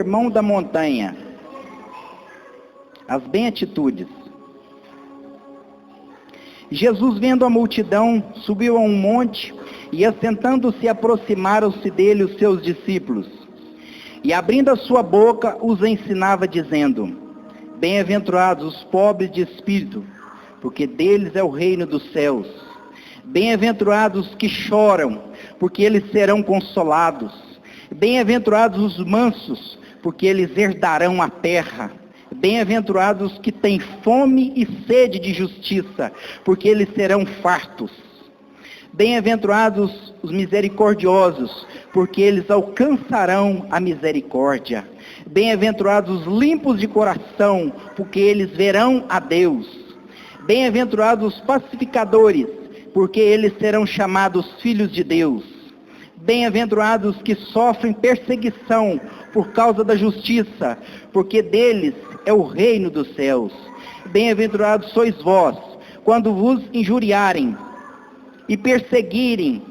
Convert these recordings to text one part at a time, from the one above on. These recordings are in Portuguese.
Sermão da montanha, as beatitudes. Jesus, vendo a multidão, subiu a um monte e, assentando-se, aproximaram-se dele os seus discípulos. E, abrindo a sua boca, os ensinava, dizendo: Bem-aventurados os pobres de espírito, porque deles é o reino dos céus. Bem-aventurados os que choram, porque eles serão consolados. Bem-aventurados os mansos, porque eles herdarão a terra. Bem-aventurados os que têm fome e sede de justiça, porque eles serão fartos. Bem-aventurados os misericordiosos, porque eles alcançarão a misericórdia. Bem-aventurados os limpos de coração, porque eles verão a Deus. Bem-aventurados os pacificadores, porque eles serão chamados filhos de Deus. Bem-aventurados os que sofrem perseguição por causa da justiça, porque deles é o reino dos céus. Bem-aventurados sois vós, quando vos injuriarem e perseguirem,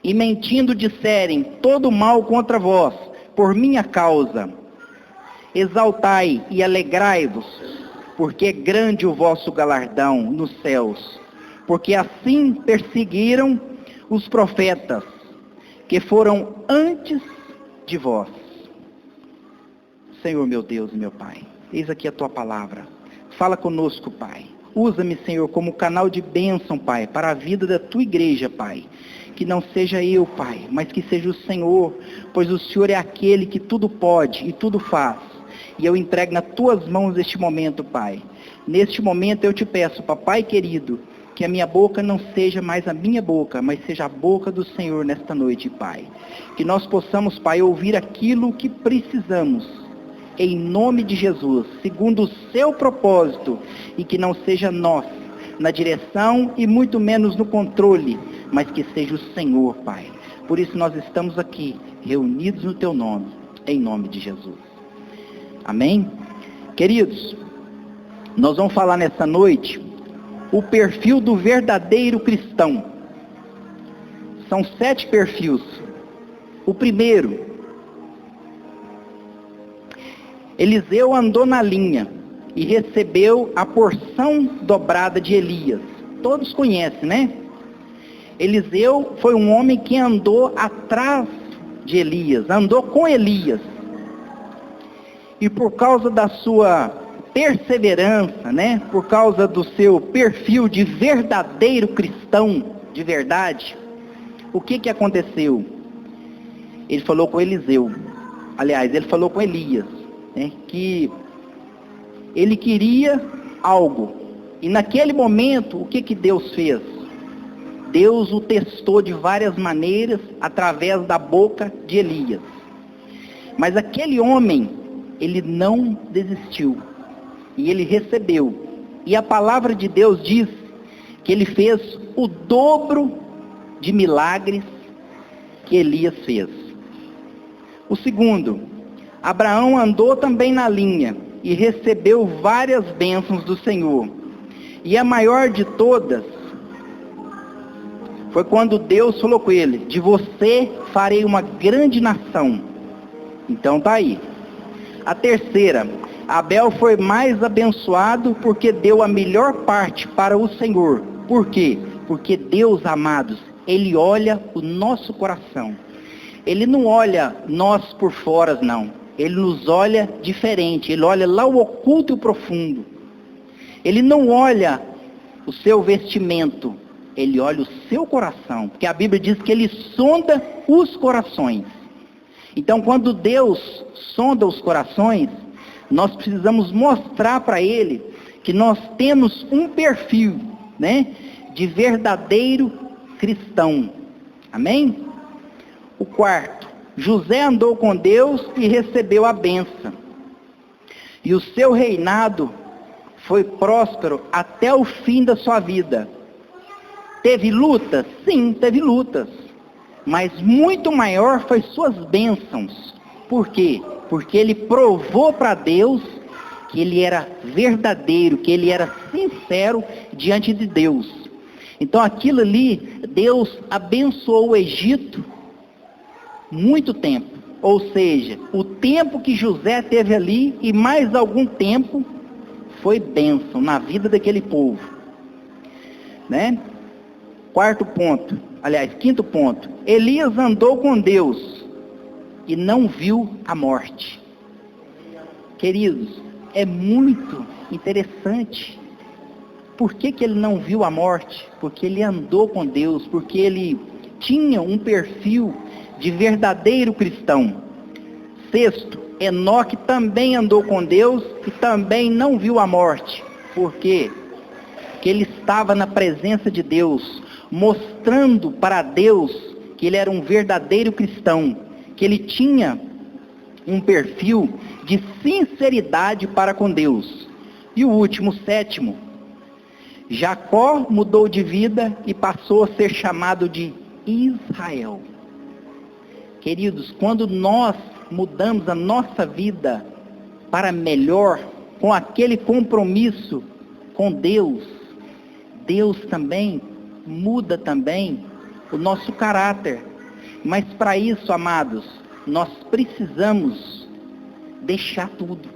e mentindo disserem todo mal contra vós, por minha causa. Exaltai e alegrai-vos, porque é grande o vosso galardão nos céus, porque assim perseguiram os profetas que foram antes de vós. Senhor, meu Deus e meu Pai, eis aqui a Tua palavra. Fala conosco, Pai. Usa-me, Senhor, como canal de bênção, Pai, para a vida da Tua igreja, Pai. Que não seja eu, Pai, mas que seja o Senhor, pois o Senhor é aquele que tudo pode e tudo faz. E eu entrego nas Tuas mãos este momento, Pai. Neste momento eu te peço, Papai querido, que a minha boca não seja mais a minha boca, mas seja a boca do Senhor nesta noite, Pai. Que nós possamos, Pai, ouvir aquilo que precisamos, em nome de Jesus, segundo o seu propósito, e que não seja nós, na direção e muito menos no controle, mas que seja o Senhor, Pai. Por isso nós estamos aqui, reunidos no Teu nome, em nome de Jesus. Amém? Queridos, nós vamos falar nessa noite o perfil do verdadeiro cristão. São 7 perfis. O primeiro, Eliseu andou na linha e recebeu a porção dobrada de Elias. Todos conhecem, né? Eliseu foi um homem que andou atrás de Elias, andou com Elias. E por causa da sua perseverança, né? Por causa do seu perfil de verdadeiro cristão, de verdade, o que aconteceu? Ele falou com Eliseu, aliás, ele falou com Elias, né? Que ele queria algo. E naquele momento, o que Deus fez? Deus o testou de várias maneiras, através da boca de Elias. Mas aquele homem, ele não desistiu. E ele recebeu. E a palavra de Deus diz que ele fez o dobro de milagres que Elias fez. O segundo, Abraão andou também na linha e recebeu várias bênçãos do Senhor. E a maior de todas foi quando Deus falou com ele: de você farei uma grande nação. Então tá aí. A terceira, Abel foi mais abençoado porque deu a melhor parte para o Senhor. Por quê? Porque Deus, amados, Ele olha o nosso coração. Ele não olha nós por fora, não. Ele nos olha diferente. Ele olha lá o oculto e o profundo. Ele não olha o seu vestimento. Ele olha o seu coração. Porque a Bíblia diz que Ele sonda os corações. Então, quando Deus sonda os corações, nós precisamos mostrar para Ele que nós temos um perfil, né, de verdadeiro cristão. Amém? O quarto, José andou com Deus e recebeu a bênção. E o seu reinado foi próspero até o fim da sua vida. Teve lutas? Sim, teve lutas. Mas muito maior foi suas bênçãos. Por quê? Porque ele provou para Deus que ele era verdadeiro, que ele era sincero diante de Deus. Então aquilo ali, Deus abençoou o Egito muito tempo. Ou seja, o tempo que José teve ali e mais algum tempo foi bênção na vida daquele povo, né? Quinto ponto. Elias andou com Deus e não viu a morte. Queridos, é muito interessante. Por que ele não viu a morte? Porque ele andou com Deus, porque ele tinha um perfil de verdadeiro cristão. Sexto, Enoque também andou com Deus e também não viu a morte. Por quê? Porque ele estava na presença de Deus, mostrando para Deus que ele era um verdadeiro cristão, que ele tinha um perfil de sinceridade para com Deus. E o último, sétimo, Jacó mudou de vida e passou a ser chamado de Israel. Queridos, quando nós mudamos a nossa vida para melhor, com aquele compromisso com Deus, Deus também muda também o nosso caráter. Mas para isso, amados, nós precisamos deixar tudo.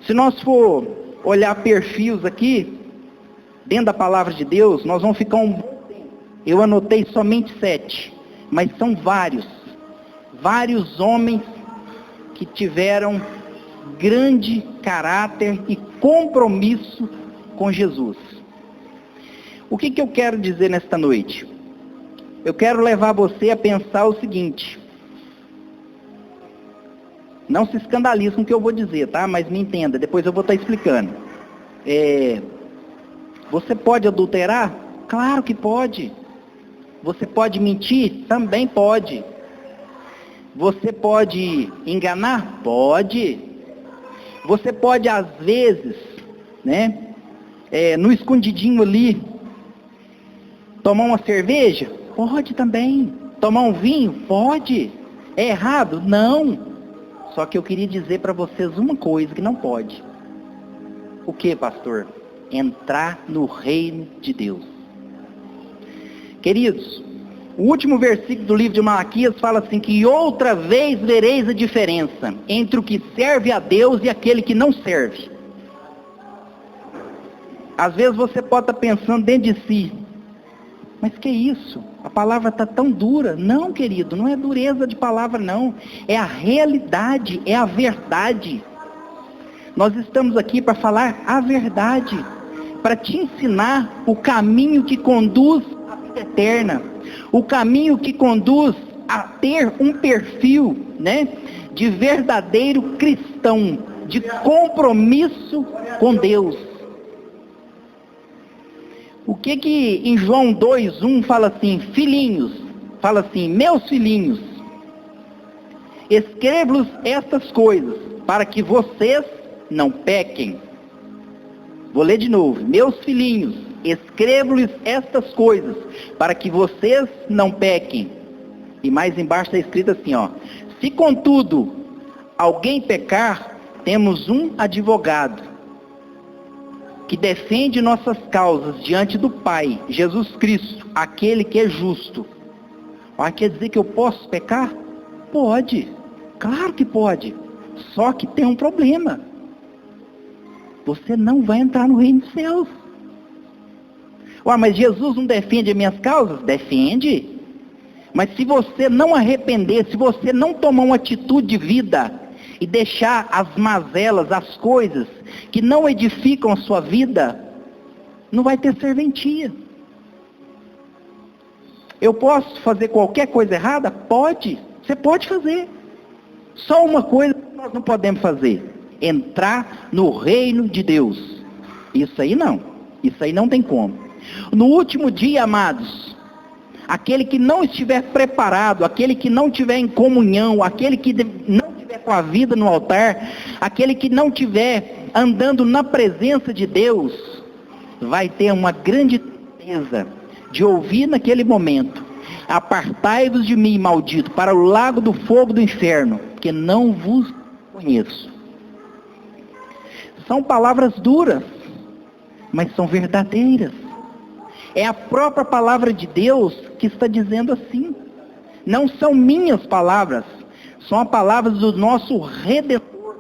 Se nós for olhar perfis aqui, dentro da palavra de Deus, nós vamos ficar um bom tempo. Eu anotei somente 7, mas são vários homens que tiveram grande caráter e compromisso com Jesus. O que eu quero dizer nesta noite? Eu quero levar você a pensar o seguinte. Não se escandalize com o que eu vou dizer, tá? Mas me entenda, depois eu vou estar explicando. Você pode adulterar? Claro que pode. Você pode mentir? Também pode. Você pode enganar? Pode. Você pode, às vezes, né, no escondidinho ali, tomar uma cerveja? Pode também. Tomar um vinho? Pode. É errado? Não. Só que eu queria dizer para vocês uma coisa que não pode. O que, pastor? Entrar no reino de Deus. Queridos, o último versículo do livro de Malaquias fala assim, que outra vez vereis a diferença entre o que serve a Deus e aquele que não serve. Às vezes você pode estar pensando dentro de si, mas que isso? A palavra está tão dura. Não, querido, não é dureza de palavra não. É a realidade, é a verdade. Nós estamos aqui para falar a verdade, para te ensinar o caminho que conduz à vida eterna, o caminho que conduz a ter um perfil, né, de verdadeiro cristão, de compromisso com Deus. O que em João 2:1 fala assim, filhinhos, fala assim, meus filhinhos, escrevo-lhes estas coisas, para que vocês não pequem. Vou ler de novo, meus filhinhos, escrevo-lhes estas coisas, para que vocês não pequem. E mais embaixo está escrito assim, se contudo alguém pecar, temos um advogado, que defende nossas causas diante do Pai, Jesus Cristo, aquele que é justo. Quer dizer que eu posso pecar? Pode, claro que pode, só que tem um problema. Você não vai entrar no reino dos céus. Mas Jesus não defende as minhas causas? Defende. Mas se você não arrepender, se você não tomar uma atitude de vida, e deixar as mazelas, as coisas que não edificam a sua vida, não vai ter serventia. Eu posso fazer qualquer coisa errada? Pode, você pode fazer. Só uma coisa que nós não podemos fazer: entrar no reino de Deus. Isso aí não tem como. No último dia, amados, aquele que não estiver preparado, aquele que não estiver em comunhão, aquele que não com a vida no altar, aquele que não estiver andando na presença de Deus, vai ter uma grande tristeza de ouvir naquele momento: apartai-vos de mim, maldito, para o lago do fogo do inferno, porque não vos conheço. São palavras duras, mas são verdadeiras. É a própria palavra de Deus que está dizendo assim. Não são minhas palavras, são as palavras do nosso Redentor.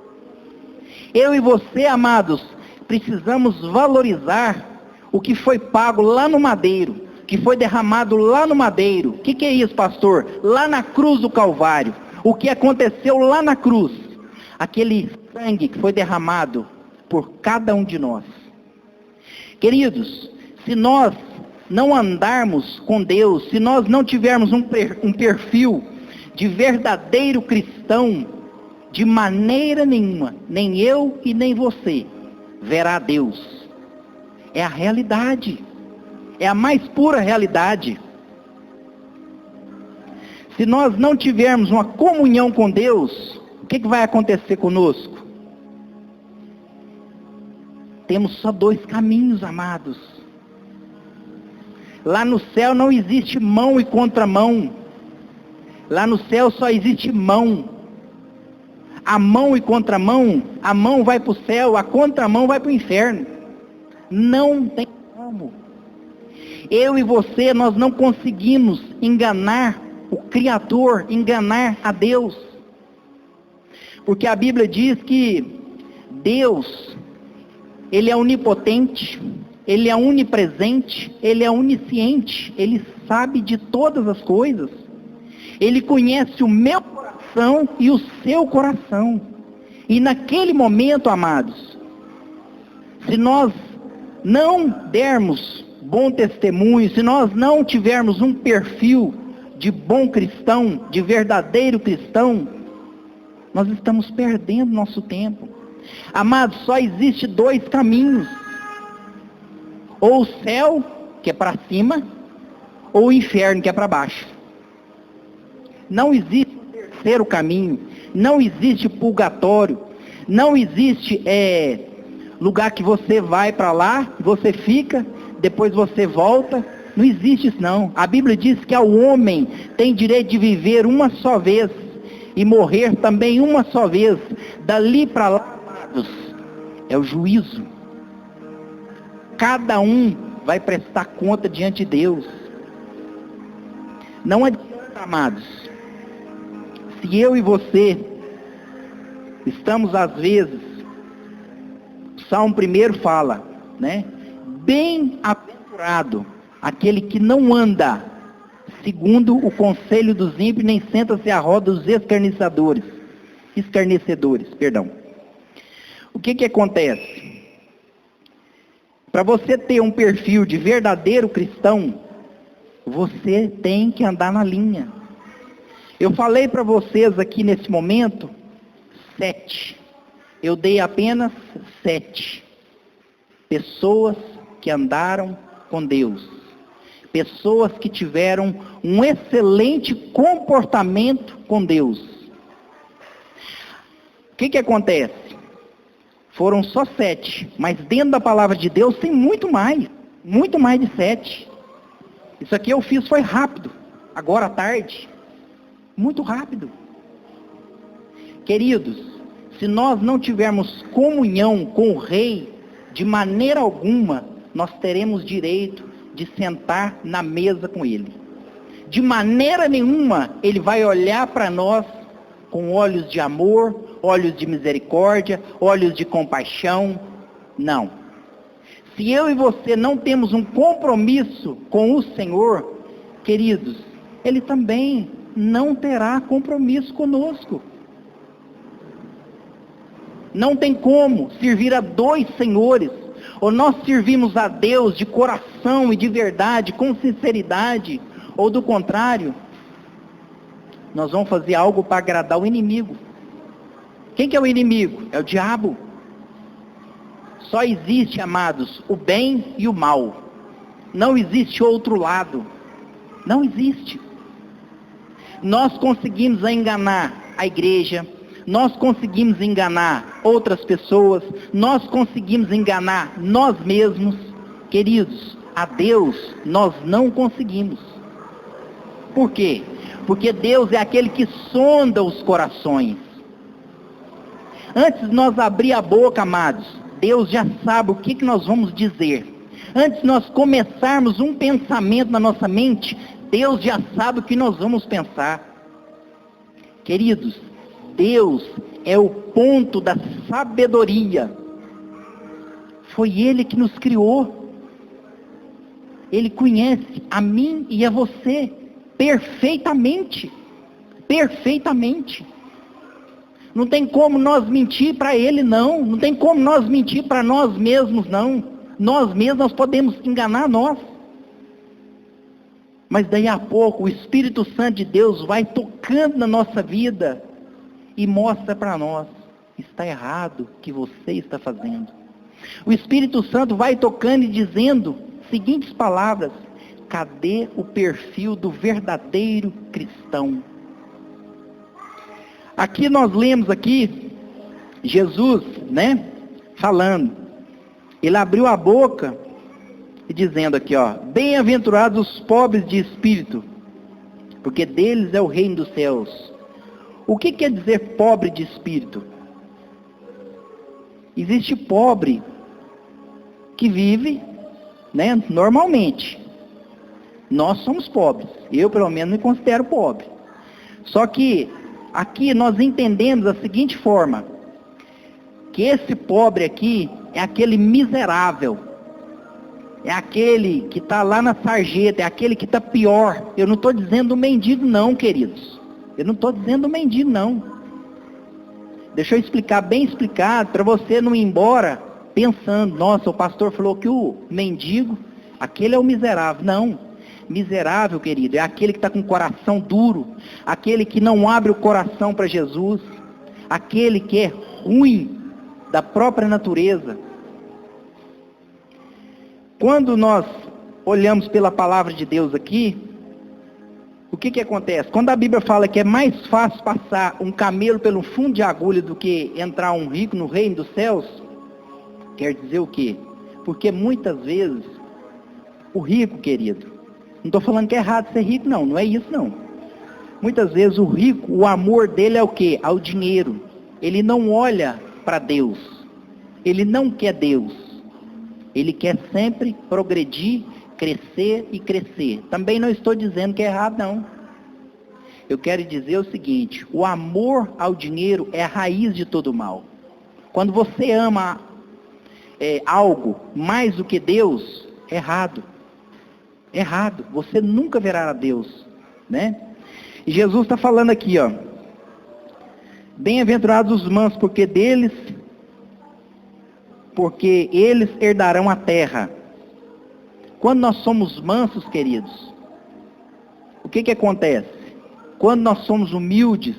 Eu e você, amados, precisamos valorizar o que foi pago lá no madeiro, que foi derramado lá no madeiro. O que é isso, pastor? Lá na cruz do Calvário. O que aconteceu lá na cruz? Aquele sangue que foi derramado por cada um de nós. Queridos, se nós não andarmos com Deus, se nós não tivermos um perfil de verdadeiro cristão, de maneira nenhuma, nem eu e nem você, verá Deus. É a realidade. É a mais pura realidade. Se nós não tivermos uma comunhão com Deus, o que vai acontecer conosco? Temos só dois caminhos, amados. Lá no céu não existe mão e contramão. Lá no céu só existe mão. A mão e contramão, a mão vai para o céu, a contramão vai para o inferno. Não tem como. Eu e você, nós não conseguimos enganar o Criador, enganar a Deus. Porque a Bíblia diz que Deus, Ele é onipotente, Ele é onipresente, Ele é onisciente, Ele sabe de todas as coisas. Ele conhece o meu coração e o seu coração. E naquele momento, amados, se nós não dermos bom testemunho, se nós não tivermos um perfil de bom cristão, de verdadeiro cristão, nós estamos perdendo nosso tempo. Amados, só existe dois caminhos. Ou o céu, que é para cima, ou o inferno, que é para baixo. Não existe terceiro caminho, não existe purgatório, não existe lugar que você vai para lá, você fica, depois você volta. Não existe isso não. A Bíblia diz que o homem tem direito de viver uma só vez e morrer também uma só vez. Dali para lá, amados, é o juízo. Cada um vai prestar conta diante de Deus. Não adianta, amados, se eu e você estamos às vezes, o Salmo 1 fala, né? Bem-aventurado aquele que não anda segundo o conselho dos ímpios, nem senta-se à roda dos escarnecedores. O que acontece? Para você ter um perfil de verdadeiro cristão, você tem que andar na linha. Eu falei para vocês aqui nesse momento, 7. Eu dei apenas 7. Pessoas que andaram com Deus. Pessoas que tiveram um excelente comportamento com Deus. O que acontece? Foram só 7, mas dentro da palavra de Deus tem muito mais de 7. Isso aqui eu fiz foi rápido, agora à tarde, muito rápido. Queridos, se nós não tivermos comunhão com o Rei, de maneira alguma, nós teremos direito de sentar na mesa com Ele. De maneira nenhuma, Ele vai olhar para nós com olhos de amor, olhos de misericórdia, olhos de compaixão. Não. Se eu e você não temos um compromisso com o Senhor, queridos, Ele também não terá compromisso conosco. Não tem como servir a dois senhores. Ou nós servimos a Deus de coração e de verdade, com sinceridade, ou do contrário, nós vamos fazer algo para agradar o inimigo. Quem que é o inimigo? É o diabo. Só existe, amados, o bem e o mal. Não existe outro lado. Não existe. Nós conseguimos enganar a igreja, nós conseguimos enganar outras pessoas, nós conseguimos enganar nós mesmos. Queridos, a Deus nós não conseguimos. Por quê? Porque Deus é aquele que sonda os corações. Antes de nós abrir a boca, amados, Deus já sabe o que nós vamos dizer. Antes de nós começarmos um pensamento na nossa mente, Deus já sabe o que nós vamos pensar. Queridos, Deus é o ponto da sabedoria. Foi Ele que nos criou. Ele conhece a mim e a você perfeitamente. Perfeitamente. Não tem como nós mentir para Ele, não. Não tem como nós mentir para nós mesmos, não. Nós mesmos nós podemos enganar nós. Mas daí a pouco o Espírito Santo de Deus vai tocando na nossa vida e mostra para nós: está errado o que você está fazendo. O Espírito Santo vai tocando e dizendo seguintes palavras: cadê o perfil do verdadeiro cristão? Aqui nós lemos aqui Jesus, né, falando. Ele abriu a boca e dizendo aqui, ó: bem-aventurados os pobres de espírito, porque deles é o reino dos céus. O que quer dizer pobre de espírito? Existe pobre que vive, né, normalmente. Nós somos pobres. Eu, pelo menos, me considero pobre. Só que aqui nós entendemos da seguinte forma: que esse pobre aqui é aquele miserável. É aquele que está lá na sarjeta, é aquele que está pior. Eu não estou dizendo mendigo não, queridos. Eu não estou dizendo mendigo não. Deixa eu explicar bem explicado, para você não ir embora pensando: nossa, o pastor falou que o mendigo, aquele é o miserável. Não, miserável, querido, é aquele que está com o coração duro, aquele que não abre o coração para Jesus, aquele que é ruim da própria natureza. Quando nós olhamos pela palavra de Deus aqui, o que acontece? Quando a Bíblia fala que é mais fácil passar um camelo pelo fundo de agulha do que entrar um rico no reino dos céus, quer dizer o quê? Porque muitas vezes, o rico, querido, não estou falando que é errado ser rico, não, não é isso não. Muitas vezes o rico, o amor dele é o quê? Ao dinheiro. Ele não olha para Deus. Ele não quer Deus. Ele quer sempre progredir, crescer e crescer. Também não estou dizendo que é errado, não. Eu quero dizer o seguinte: o amor ao dinheiro é a raiz de todo mal. Quando você ama algo mais do que Deus, é errado. Errado. Você nunca verá a Deus, né? E Jesus está falando aqui, ó: bem-aventurados os mansos, porque eles herdarão a terra. Quando nós somos mansos, queridos, o que acontece? Quando nós somos humildes,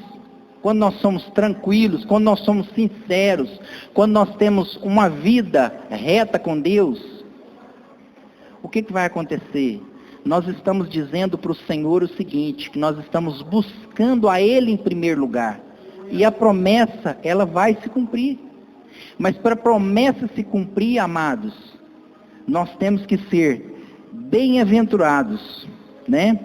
quando nós somos tranquilos, quando nós somos sinceros, quando nós temos uma vida reta com Deus, o que vai acontecer? Nós estamos dizendo para o Senhor o seguinte: que nós estamos buscando a Ele em primeiro lugar. E a promessa, ela vai se cumprir. Mas para a promessa se cumprir, amados, nós temos que ser bem-aventurados, né?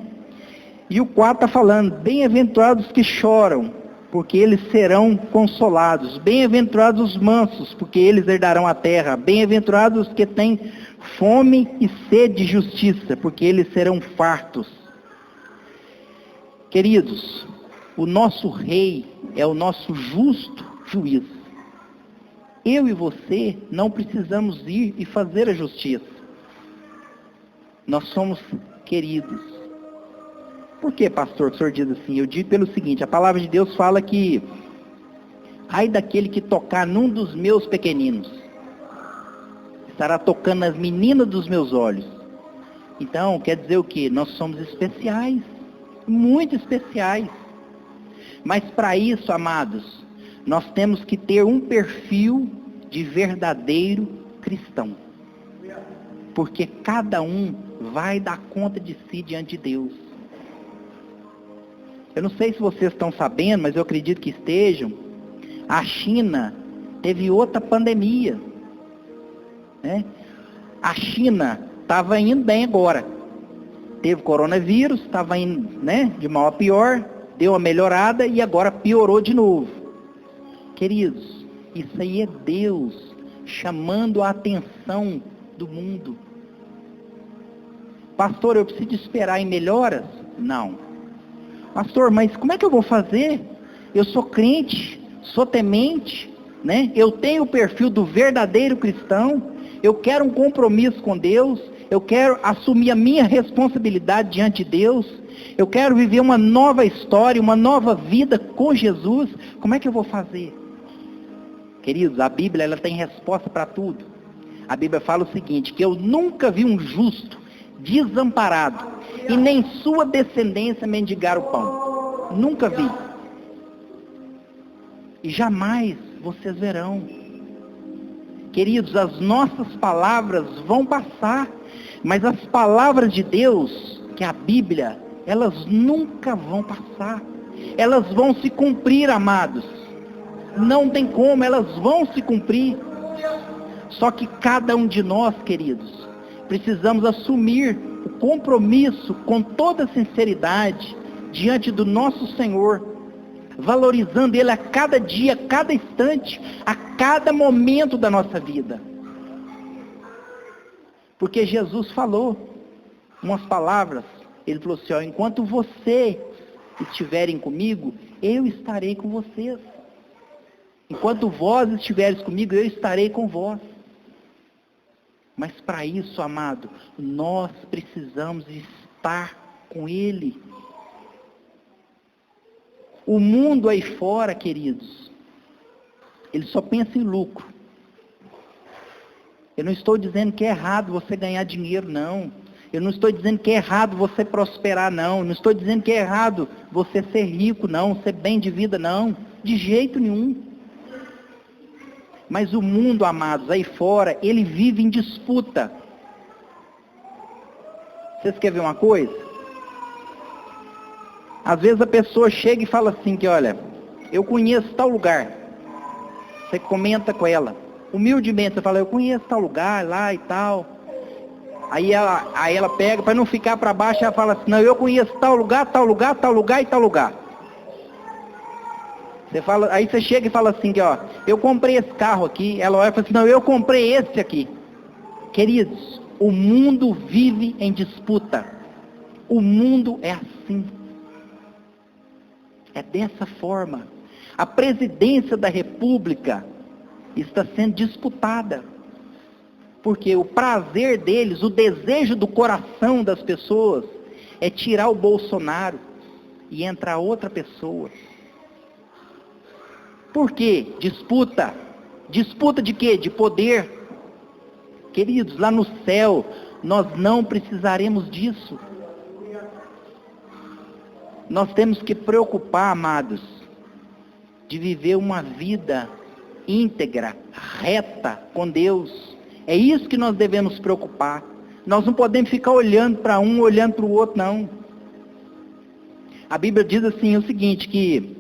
E o 4 está falando: bem-aventurados que choram, porque eles serão consolados. Bem-aventurados os mansos, porque eles herdarão a terra. Bem-aventurados os que têm fome e sede de justiça, porque eles serão fartos. Queridos, o nosso rei é o nosso justo juiz. Eu e você não precisamos ir e fazer a justiça. Nós somos queridos. Por que, pastor, que o senhor diz assim? Eu digo pelo seguinte: a palavra de Deus fala que ai daquele que tocar num dos meus pequeninos, estará tocando nas meninas dos meus olhos. Então, quer dizer o quê? Nós somos especiais, muito especiais. Mas para isso, amados, nós temos que ter um perfil de verdadeiro cristão. Porque cada um vai dar conta de si diante de Deus. Eu não sei se vocês estão sabendo, mas eu acredito que estejam. A China teve outra pandemia, né? A China estava indo bem agora. Teve coronavírus, estava indo, né, de mal a pior, deu uma melhorada e agora piorou de novo. Queridos, isso aí é Deus chamando a atenção do mundo. Pastor, eu preciso esperar em melhoras? Não. Pastor, mas como é que eu vou fazer? Eu sou crente, sou temente, né? Eu tenho o perfil do verdadeiro cristão, eu quero um compromisso com Deus, eu quero assumir a minha responsabilidade diante de Deus, eu quero viver uma nova história, uma nova vida com Jesus. Como é que eu vou fazer? Queridos, a Bíblia ela tem resposta para tudo. A Bíblia fala o seguinte, que eu nunca vi um justo desamparado e nem sua descendência mendigar o pão. Nunca vi. E jamais vocês verão. Queridos, as nossas palavras vão passar, mas as palavras de Deus, que é a Bíblia, elas nunca vão passar. Elas vão se cumprir, amados. Não tem como, elas vão se cumprir. Só que cada um de nós, queridos, precisamos assumir o compromisso com toda sinceridade diante do nosso Senhor, valorizando Ele a cada dia, a cada instante, a cada momento da nossa vida. Porque Jesus falou umas palavras, Ele falou assim, ó, enquanto vocês estiverem comigo, eu estarei com vocês. Enquanto vós estiveres comigo, eu estarei com vós. Mas para isso, amado, nós precisamos estar com Ele. O mundo aí fora, queridos, ele só pensa em lucro. Eu não estou dizendo que é errado você ganhar dinheiro, não. Eu não estou dizendo que é errado você prosperar, não. Eu não estou dizendo que é errado você ser rico, não. Ser bem de vida, não. De jeito nenhum. Mas o mundo, amados, aí fora, ele vive em disputa. Vocês querem ver uma coisa? Às vezes a pessoa chega e fala assim, que olha, eu conheço tal lugar. Você comenta com ela. Humildemente, você fala, eu conheço tal lugar lá e tal. Aí ela pega, para não ficar para baixo, ela fala assim, não, eu conheço tal lugar, tal lugar, tal lugar e tal lugar. Você fala, aí você chega e fala assim, que, ó, eu comprei esse carro aqui. Ela olha e fala assim, não, eu comprei esse aqui. Queridos, o mundo vive em disputa. O mundo é assim. É dessa forma. A presidência da República está sendo disputada. Porque o prazer deles, o desejo do coração das pessoas, é tirar o Bolsonaro e entrar outra pessoa. Por quê? Disputa. Disputa de quê? De poder. Queridos, lá no céu, nós não precisaremos disso. Nós temos que preocupar, amados, de viver uma vida íntegra, reta com Deus. É isso que nós devemos preocupar. Nós não podemos ficar olhando para um, olhando para o outro, não. A Bíblia diz assim, o seguinte, que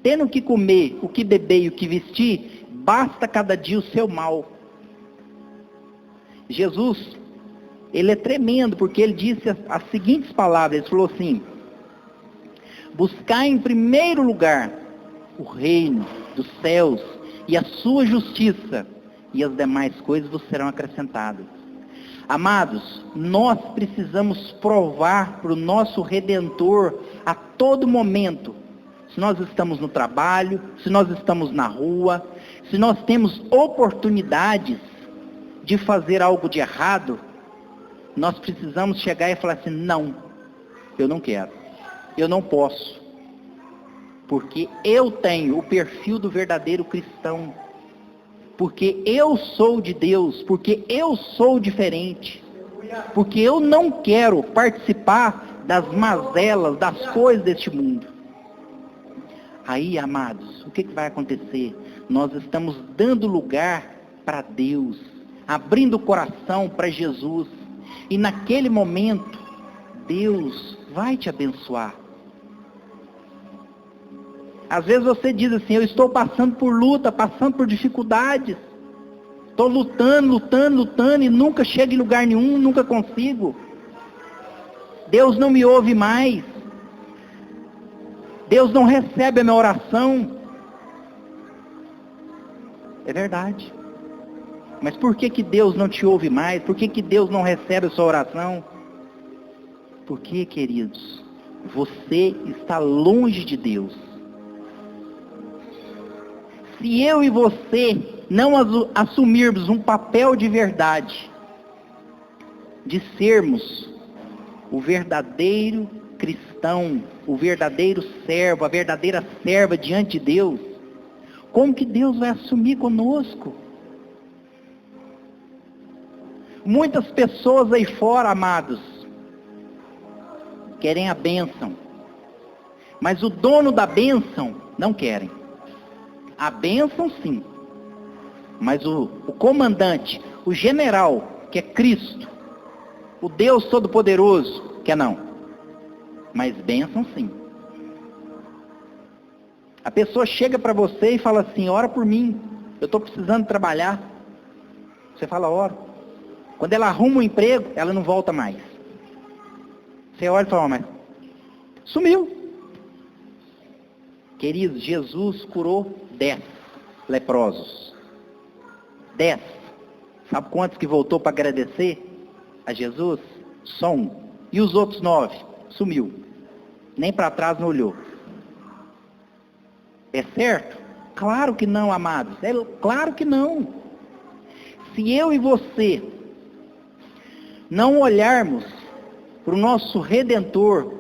tendo o que comer, o que beber e o que vestir, basta cada dia o seu mal. Jesus, ele é tremendo, porque ele disse as seguintes palavras, ele falou assim, buscar em primeiro lugar o reino dos céus e a sua justiça, e as demais coisas vos serão acrescentadas. Amados, nós precisamos provar para o nosso Redentor a todo momento, se nós estamos no trabalho, se nós estamos na rua, se nós temos oportunidades de fazer algo de errado, nós precisamos chegar e falar assim, não, eu não quero, eu não posso, porque eu tenho o perfil do verdadeiro cristão, porque eu sou de Deus, porque eu sou diferente, porque eu não quero participar das mazelas, das coisas deste mundo. Aí, amados, o que vai acontecer? Nós estamos dando lugar para Deus, abrindo o coração para Jesus, e naquele momento, Deus vai te abençoar. Às vezes você diz assim, eu estou passando por luta, passando por dificuldades, estou lutando e nunca chego em lugar nenhum, nunca consigo. Deus não me ouve mais. Deus não recebe a minha oração. É verdade. Mas por que Deus não te ouve mais? Por que Deus não recebe a sua oração? Porque, queridos, você está longe de Deus. Se eu e você não assumirmos um papel de verdade, de sermos o verdadeiro cristão, o verdadeiro servo, a verdadeira serva diante de Deus, como que Deus vai assumir conosco? Muitas pessoas aí fora, amados, querem a bênção, mas o dono da bênção não querem. A bênção sim, mas o comandante, o general, que é Cristo, o Deus Todo-Poderoso, quer não. Mas bênção sim. A pessoa chega para você e fala assim: ora por mim, eu estou precisando trabalhar. Você fala: ora. Quando ela arruma um emprego, ela não volta mais. Você olha e fala: mas sumiu. Queridos, Jesus curou 10 leprosos. 10. Sabe quantos que voltou para agradecer a Jesus? Só um. E os outros 9? Sumiu. Nem para trás não olhou. É certo? Claro que não, amados. É claro que não. Se eu e você não olharmos para o nosso Redentor,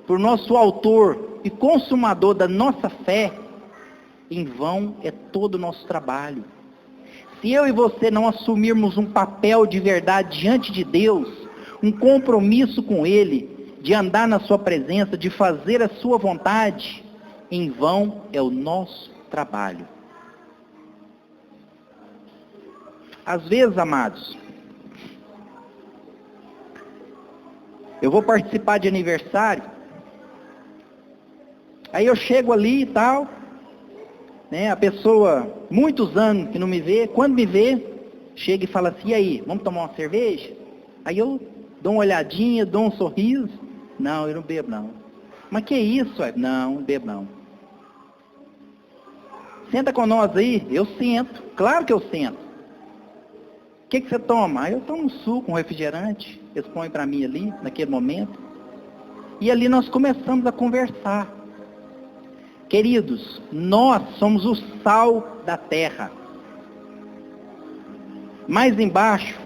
para o nosso Autor e Consumador da nossa fé, em vão é todo o nosso trabalho. Se eu e você não assumirmos um papel de verdade diante de Deus, um compromisso com Ele, de andar na sua presença, de fazer a sua vontade, em vão é o nosso trabalho. Às vezes, amados, eu vou participar de aniversário, aí eu chego ali e tal, né, a pessoa, muitos anos que não me vê, quando me vê, chega e fala assim: e aí, vamos tomar uma cerveja? Aí eu dou uma olhadinha, dou um sorriso. Não, eu não bebo não. Mas que isso? Não, não bebo não. Senta com nós aí. Eu sento, claro que eu sento. O que você toma? Eu tomo um suco, um refrigerante. Eles põem para mim ali, naquele momento. E ali nós começamos a conversar. Queridos, nós somos o sal da terra. Mais embaixo,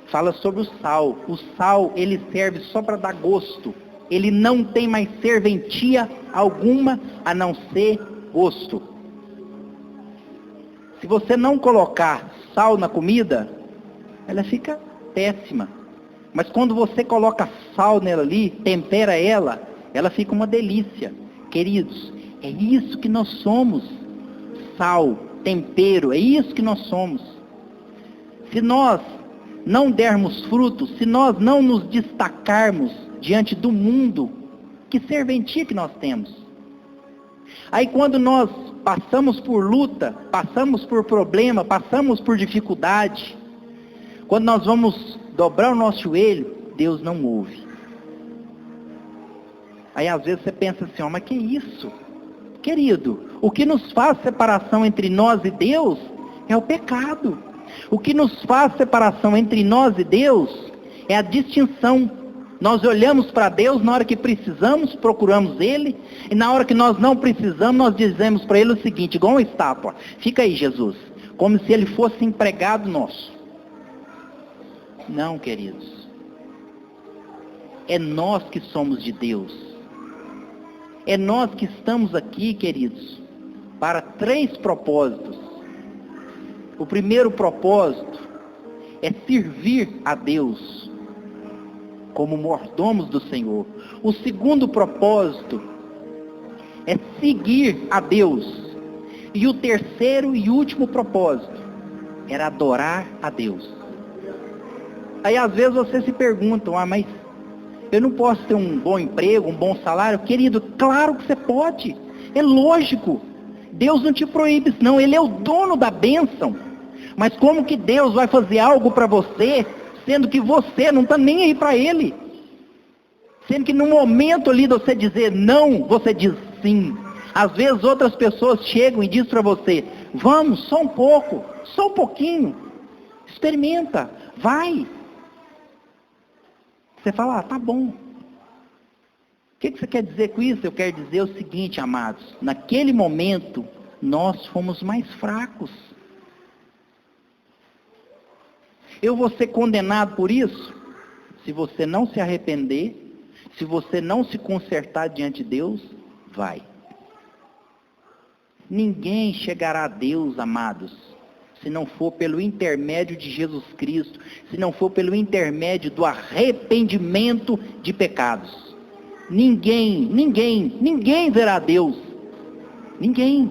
fala sobre o sal. O sal, ele serve só para dar gosto. Ele não tem mais serventia alguma, a não ser gosto. Se você não colocar sal na comida, ela fica péssima. Mas quando você coloca sal nela ali, tempera ela, ela fica uma delícia. Queridos, é isso que nós somos. Sal, tempero, é isso que nós somos. Se nós não dermos frutos, se nós não nos destacarmos diante do mundo, que serventia que nós temos? Aí quando nós passamos por luta, passamos por problema, passamos por dificuldade, quando nós vamos dobrar o nosso joelho, Deus não ouve. Aí às vezes você pensa assim: mas que isso? Querido, o que nos faz separação entre nós e Deus é o pecado. O que nos faz separação entre nós e Deus é a distinção. Nós olhamos para Deus na hora que precisamos, procuramos Ele, e na hora que nós não precisamos, nós dizemos para Ele o seguinte, igual uma estátua: fica aí, Jesus, como se Ele fosse empregado nosso. Não, queridos. É nós que somos de Deus. É nós que estamos aqui, queridos, para 3 propósitos. O primeiro propósito é servir a Deus como mordomos do Senhor. O segundo propósito é seguir a Deus. E o terceiro e último propósito era adorar a Deus. Aí às vezes você se pergunta: mas eu não posso ter um bom emprego, um bom salário? Querido, claro que você pode. É lógico. Deus não te proíbe isso não. Ele é o dono da bênção. Mas como que Deus vai fazer algo para você, sendo que você não está nem aí para Ele? Sendo que no momento ali de você dizer não, você diz sim. Às vezes outras pessoas chegam e dizem para você: vamos, só um pouco, só um pouquinho. Experimenta, vai. Você fala: tá bom. que você quer dizer com isso? Eu quero dizer o seguinte, amados. Naquele momento, nós fomos mais fracos. Eu vou ser condenado por isso? Se você não se arrepender, se você não se consertar diante de Deus, vai. Ninguém chegará a Deus, amados, se não for pelo intermédio de Jesus Cristo, se não for pelo intermédio do arrependimento de pecados. Ninguém verá Deus. Ninguém.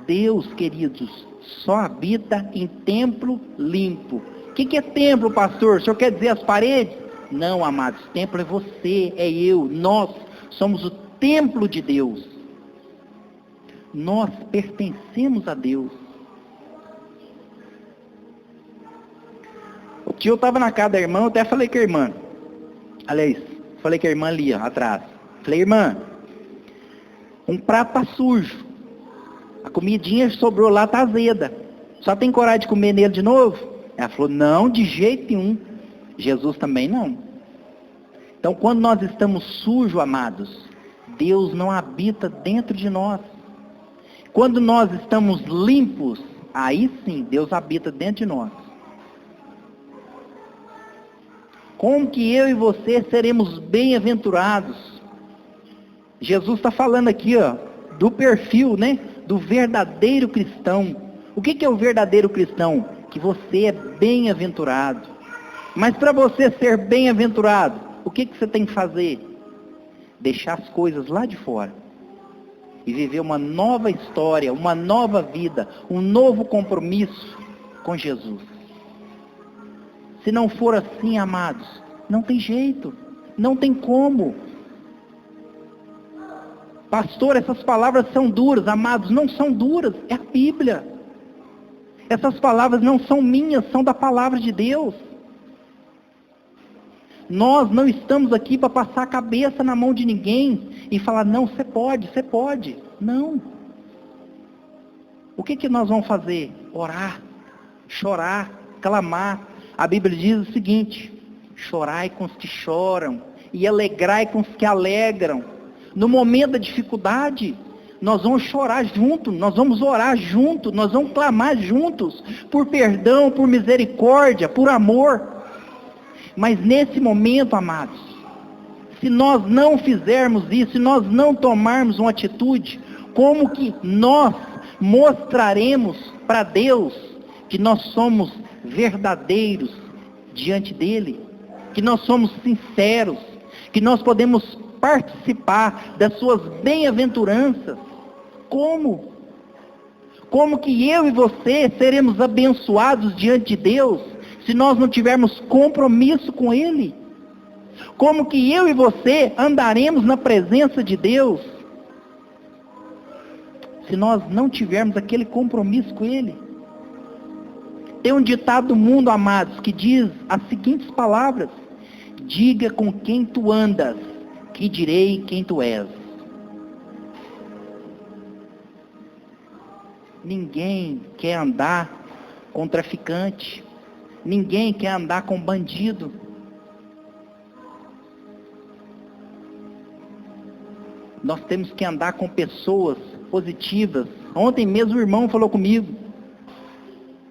Deus, queridos, só habita em templo limpo. O que é templo, pastor? O senhor quer dizer as paredes? Não, amados, templo é você, é eu, nós somos o templo de Deus. Nós pertencemos a Deus. O tio estava na casa da irmã, eu até falei com a irmã. Aliás, falei com a irmã ali, ó, atrás. Falei, irmã, um prato tá sujo. A comidinha sobrou lá, tá azeda. Só tem coragem de comer nele de novo? Ela falou, não, de jeito nenhum. Jesus também não. Então, quando nós estamos sujos, amados, Deus não habita dentro de nós. Quando nós estamos limpos, aí sim, Deus habita dentro de nós. Como que eu e você seremos bem-aventurados? Jesus está falando aqui, ó, do perfil, né, do verdadeiro cristão. O que é o verdadeiro cristão? Que você é bem-aventurado. Mas para você ser bem-aventurado, o que você tem que fazer? Deixar as coisas lá de fora. E viver uma nova história, uma nova vida, um novo compromisso com Jesus. Se não for assim, amados, não tem jeito, não tem como. Pastor, essas palavras são duras, amados, não são duras, é a Bíblia. Essas palavras não são minhas, são da palavra de Deus. Nós não estamos aqui para passar a cabeça na mão de ninguém e falar, não, você pode. Não. O que nós vamos fazer? Orar, chorar, clamar. A Bíblia diz o seguinte, chorai com os que choram e alegrai com os que alegram. No momento da dificuldade, nós vamos chorar junto, nós vamos orar junto, nós vamos clamar juntos, por perdão, por misericórdia, por amor. Mas nesse momento, amados, se nós não fizermos isso, se nós não tomarmos uma atitude, como que nós mostraremos para Deus que nós somos verdadeiros diante dele, que nós somos sinceros, que nós podemos participar das suas bem-aventuranças? Como? Como que eu e você seremos abençoados diante de Deus se nós não tivermos compromisso com Ele? Como que eu e você andaremos na presença de Deus se nós não tivermos aquele compromisso com Ele? Tem um ditado do mundo, amados, que diz as seguintes palavras: diga com quem tu andas, que direi quem tu és. Ninguém quer andar com traficante. Ninguém quer andar com bandido. Nós temos que andar com pessoas positivas. Ontem mesmo o irmão falou comigo.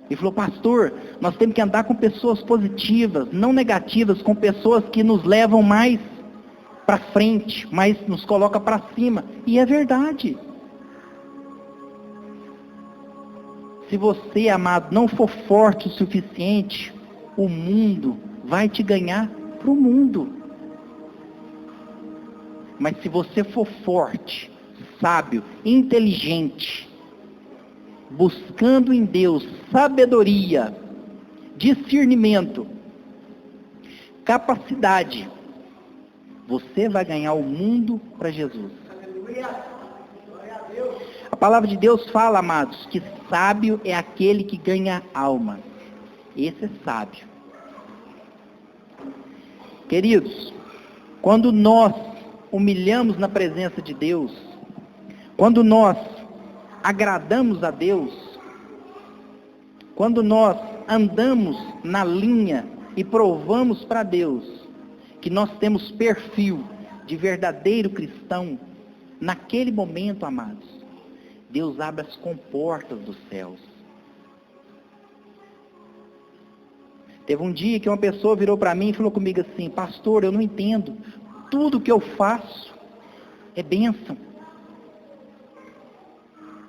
Ele falou, pastor, nós temos que andar com pessoas positivas, não negativas, com pessoas que nos levam mais para frente, mais nos coloca para cima. E é verdade. Se você, amado, não for forte o suficiente, o mundo vai te ganhar para o mundo. Mas se você for forte, sábio, inteligente, buscando em Deus sabedoria, discernimento, capacidade, você vai ganhar o mundo para Jesus. A palavra de Deus fala, amados, que sábio é aquele que ganha alma. Esse é sábio. Queridos, quando nós humilhamos na presença de Deus, quando nós agradamos a Deus, quando nós andamos na linha e provamos para Deus que nós temos perfil de verdadeiro cristão, naquele momento, amados, Deus abre as comportas dos céus. Teve um dia que uma pessoa virou para mim e falou comigo assim: pastor, eu não entendo, tudo que eu faço é bênção.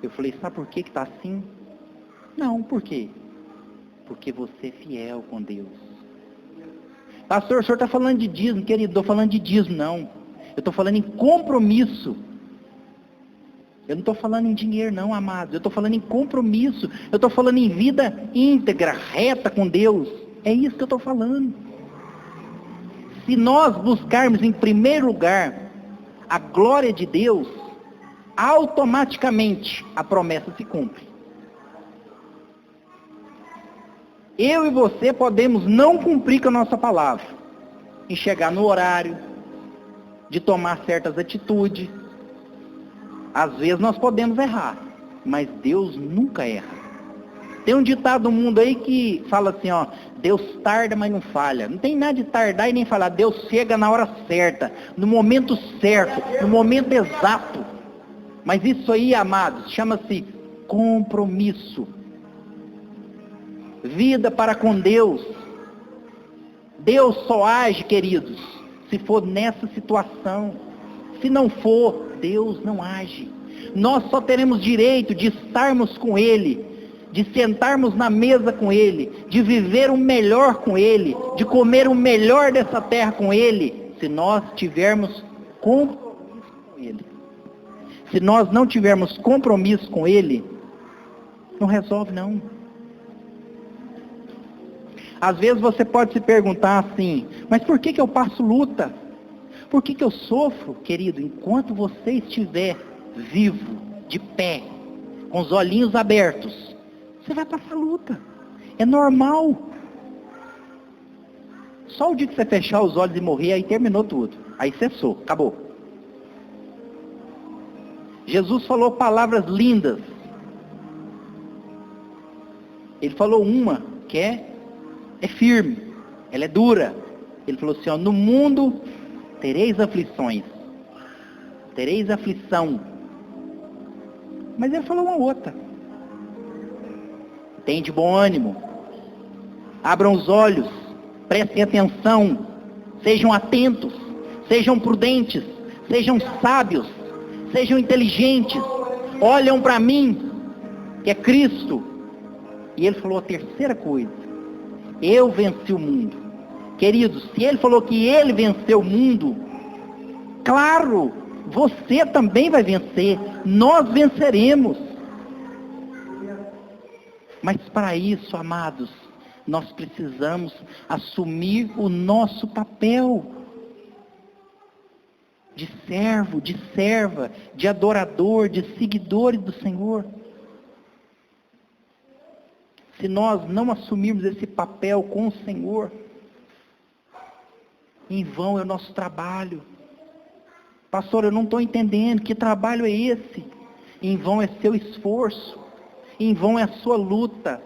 Eu falei: sabe por que está assim? Não, por quê? Porque você é fiel com Deus. Pastor, o senhor está falando de dízimo? Querido, estou falando de dízimo, não. Eu estou falando em compromisso. Eu não estou falando em dinheiro, não, amados. Eu estou falando em compromisso. Eu estou falando em vida íntegra, reta com Deus. É isso que eu estou falando. Se nós buscarmos em primeiro lugar a glória de Deus, automaticamente a promessa se cumpre. Eu e você podemos não cumprir com a nossa palavra, em chegar no horário, de tomar certas atitudes. Às vezes nós podemos errar, mas Deus nunca erra. Tem um ditado no mundo aí que fala assim, ó: Deus tarda, mas não falha. Não tem nada de tardar e nem falar. Deus chega na hora certa, no momento certo, no momento exato. Mas isso aí, amados, chama-se compromisso. Vida para com Deus. Deus só age, queridos, se for nessa situação. Se não for, Deus não age. Nós só teremos direito de estarmos com Ele, de sentarmos na mesa com Ele, de viver o melhor com Ele, de comer o melhor dessa terra com Ele, se nós tivermos compromisso com Ele. Se nós não tivermos compromisso com Ele, não resolve não. Às vezes você pode se perguntar assim: mas por que eu passo luta? Por que eu sofro? Querido, enquanto você estiver vivo, de pé, com os olhinhos abertos, você vai passar luta. É normal. Só o dia que você fechar os olhos e morrer, aí terminou tudo. Aí cessou, acabou. Jesus falou palavras lindas. Ele falou uma que é firme, ela é dura. Ele falou assim, ó: no mundo tereis aflições, tereis aflição. Mas ele falou uma outra: tem de bom ânimo, abram os olhos, prestem atenção, sejam atentos, sejam prudentes, sejam sábios, sejam inteligentes, olham para mim, que é Cristo. E ele falou a terceira coisa: eu venci o mundo. Queridos, se ele falou que ele venceu o mundo, claro, você também vai vencer. Nós venceremos. Mas para isso, amados, nós precisamos assumir o nosso papel de servo, de serva, de adorador, de seguidores do Senhor. Se nós não assumirmos esse papel com o Senhor, em vão é o nosso trabalho. Pastor, eu não estou entendendo, que trabalho é esse? Em vão é seu esforço, em vão é a sua luta.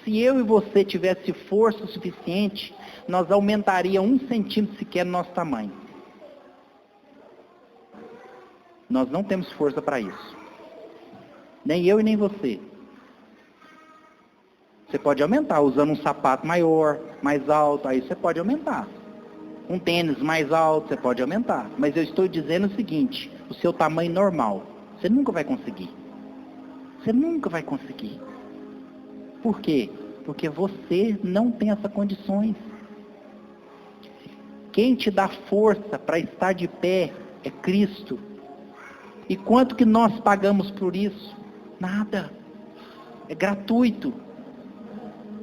Se eu e você tivesse força suficiente, nós aumentaríamos 1 centímetro sequer no nosso tamanho. Nós não temos força para isso. Nem eu e nem você. Você pode aumentar usando um sapato maior, mais alto, aí você pode aumentar. Um tênis mais alto, você pode aumentar. Mas eu estou dizendo o seguinte: o seu tamanho normal, você nunca vai conseguir. Você nunca vai conseguir. Por quê? Porque você não tem essas condições. Quem te dá força para estar de pé é Cristo. E quanto que nós pagamos por isso? Nada. É gratuito.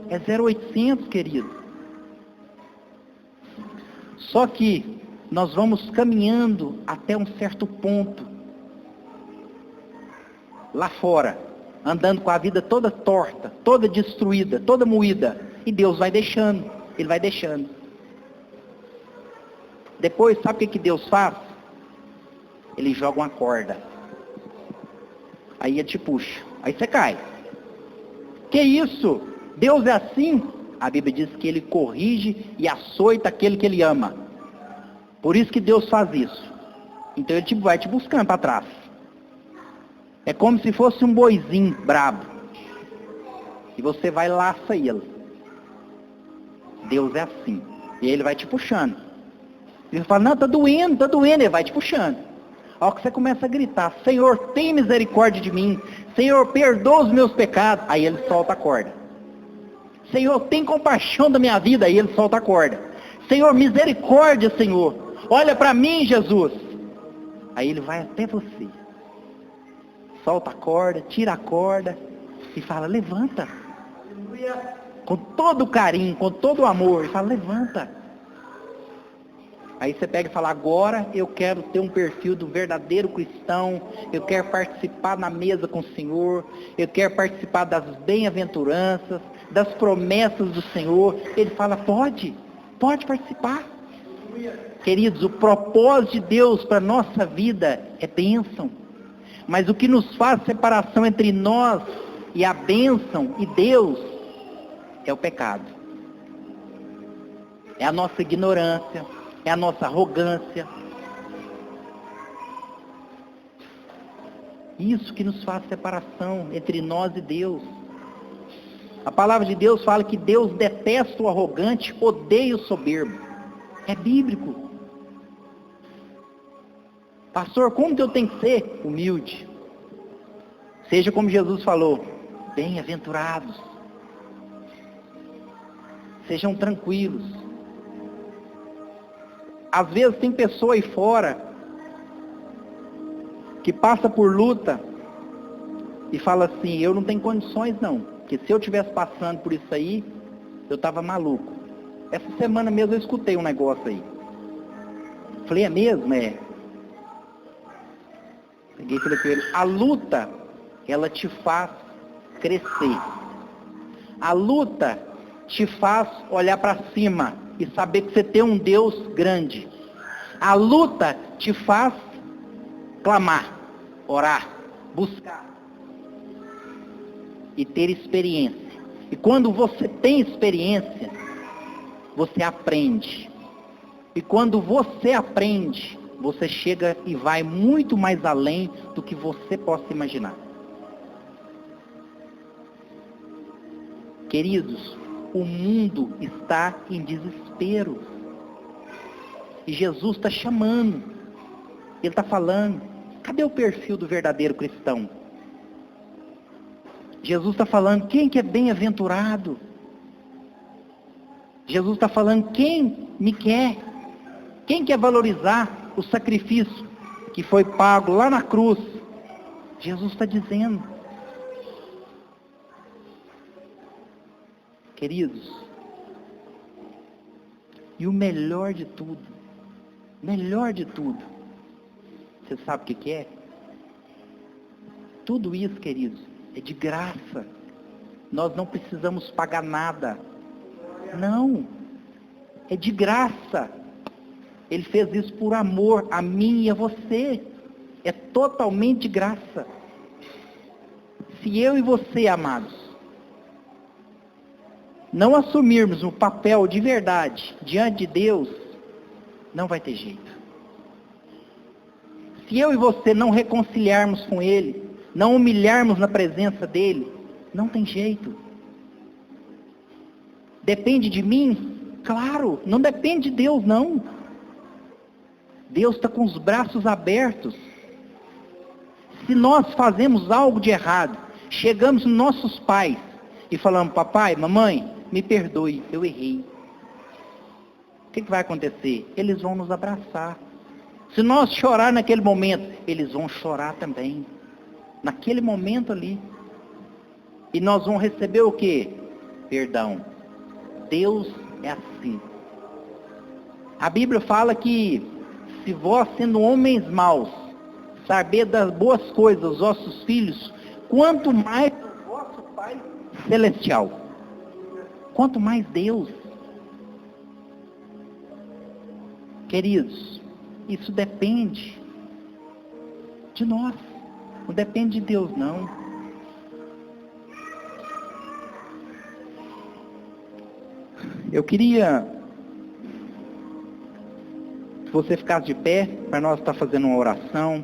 É 0,800, querido. Só que nós vamos caminhando até um certo ponto. Lá fora, andando com a vida toda torta, toda destruída, toda moída. E Deus vai deixando. Ele vai deixando. Depois, sabe o que Deus faz? Ele joga uma corda. Aí ele te puxa. Aí você cai. Que isso? Deus é assim? A Bíblia diz que Ele corrige e açoita aquele que Ele ama. Por isso que Deus faz isso. Então ele vai te buscando para trás. É como se fosse um boizinho brabo. E você vai e laça ele. Deus é assim. E ele vai te puxando. E você fala, não, tá doendo. Ele vai te puxando. A hora que você começa a gritar, Senhor, tem misericórdia de mim. Senhor, perdoa os meus pecados. Aí ele solta a corda. Senhor, tem compaixão da minha vida. Aí ele solta a corda. Senhor, misericórdia, Senhor. Olha para mim, Jesus. Aí ele vai até você. Solta a corda, tira a corda. E fala, levanta. Com todo carinho, com todo amor. E fala, levanta. Aí você pega e fala, agora eu quero ter um perfil do verdadeiro cristão, eu quero participar na mesa com o Senhor, eu quero participar das bem-aventuranças, das promessas do Senhor. Ele fala, pode participar. Queridos, o propósito de Deus para a nossa vida é bênção. Mas o que nos faz separação entre nós e a bênção e Deus é o pecado. É a nossa ignorância. É a nossa arrogância. Isso que nos faz separação entre nós e Deus. A palavra de Deus fala que Deus detesta o arrogante, odeia o soberbo. É bíblico. Pastor, como que eu tenho que ser? Humilde. Seja como Jesus falou, bem-aventurados. Sejam tranquilos. Às vezes tem pessoa aí fora que passa por luta e fala assim, eu não tenho condições não, porque se eu estivesse passando por isso aí, eu estava maluco. Essa semana mesmo eu escutei um negócio aí. Falei, é mesmo? É. Peguei e falei com ele, a luta, ela te faz crescer. A luta te faz olhar para cima e saber que você tem um Deus grande. A luta te faz clamar, orar, buscar e ter experiência. E quando você tem experiência, você aprende. E quando você aprende, você chega e vai muito mais além do que você possa imaginar. Queridos, o mundo está em desespero. E Jesus está chamando. Ele está falando. Cadê o perfil do verdadeiro cristão? Jesus está falando, quem que é bem-aventurado? Jesus está falando, quem me quer? Quem quer valorizar o sacrifício que foi pago lá na cruz? Jesus está dizendo. Queridos, e o melhor de tudo, você sabe o que é? Tudo isso, queridos, é de graça. Nós não precisamos pagar nada. Não, é de graça. Ele fez isso por amor a mim e a você. É totalmente de graça. Se eu e você, amados, não assumirmos um papel de verdade diante de Deus, não vai ter jeito. Se eu e você não reconciliarmos com Ele, não humilharmos na presença dEle, não tem jeito. Depende de mim? Claro, não depende de Deus, não. Deus está com os braços abertos. Se nós fazemos algo de errado, chegamos nos nossos pais e falamos, papai, mamãe, me perdoe, eu errei. O que vai acontecer? Eles vão nos abraçar. Se nós chorar naquele momento, eles vão chorar também. Naquele momento ali. E nós vamos receber o quê? Perdão. Deus é assim. A Bíblia fala que se vós, sendo homens maus, saber das boas coisas aos vossos filhos, quanto mais o vosso Pai Celestial. Quanto mais Deus. Queridos, isso depende de nós. Não depende de Deus, não. Eu queria Se você ficasse de pé, para nós estar fazendo uma oração.